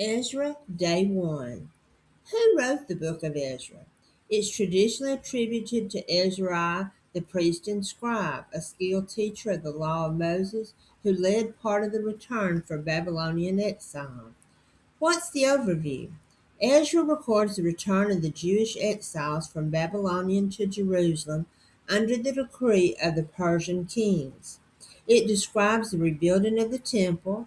Ezra, Day 1. Who wrote the book of Ezra? It's traditionally attributed to Ezra, the priest and scribe, a skilled teacher of the law of Moses, who led part of the return from Babylonian exile. What's the overview? Ezra records the return of the Jewish exiles from Babylonian to Jerusalem under the decree of the Persian kings. It describes the rebuilding of the temple,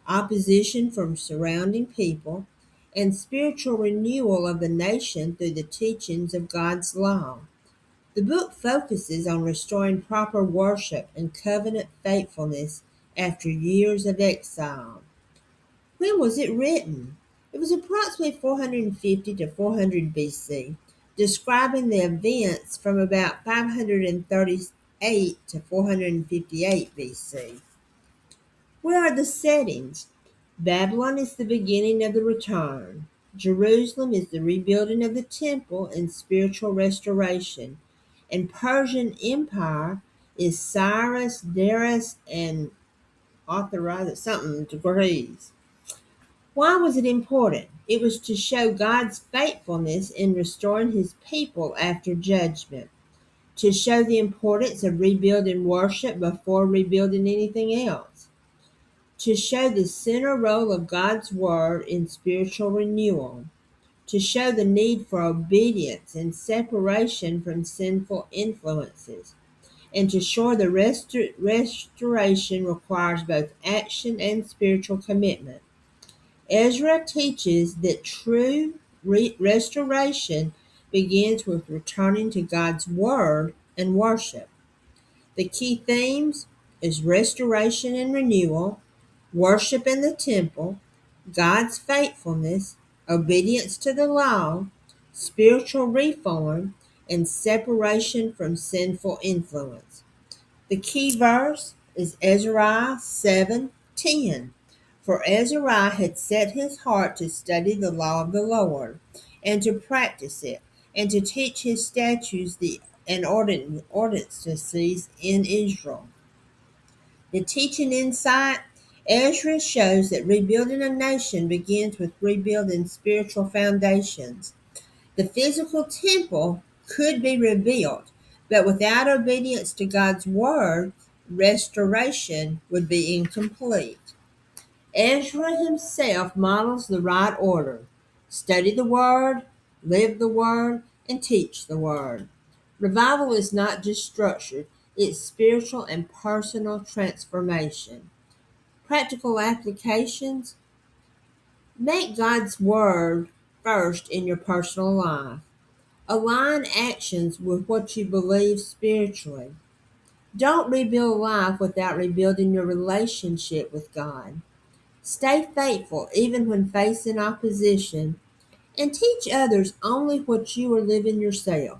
opposition from surrounding people, and spiritual renewal of the nation through the teachings of God's law. The book focuses on restoring proper worship and covenant faithfulness after years of exile. When was it written? It was approximately 450 to 400 BC, describing the events from about 538 to 458 BC. Where are the settings? Babylon is the beginning of the return. Jerusalem is the rebuilding of the temple and spiritual restoration. And Persian Empire is Cyrus, Darius, and Arthurus, something degrees. Why was it important? It was to show God's faithfulness in restoring his people after judgment, to show the importance of rebuilding worship before rebuilding anything else, to show the center role of God's word in spiritual renewal, to show the need for obedience and separation from sinful influences, and to show the restoration requires both action and spiritual commitment. Ezra teaches that true restoration begins with returning to God's word and worship. The key themes is restoration and renewal, worship in the temple, God's faithfulness, obedience to the law, spiritual reform, and separation from sinful influence. The key verse is Ezra 7:10. For Ezra had set his heart to study the law of the Lord, and to practice it, and to teach his statutes and ordinances in Israel. The teaching insight, Ezra shows that rebuilding a nation begins with rebuilding spiritual foundations. The physical temple could be rebuilt, but without obedience to God's word, restoration would be incomplete. Ezra himself models the right order: study the word, live the word, and teach the word. Revival is not just structured, it's spiritual and personal transformation. Practical applications: make God's word first in your personal life. Align actions with what you believe spiritually. Don't rebuild life without rebuilding your relationship with God. Stay faithful even when facing opposition, and teach others only what you are living yourself.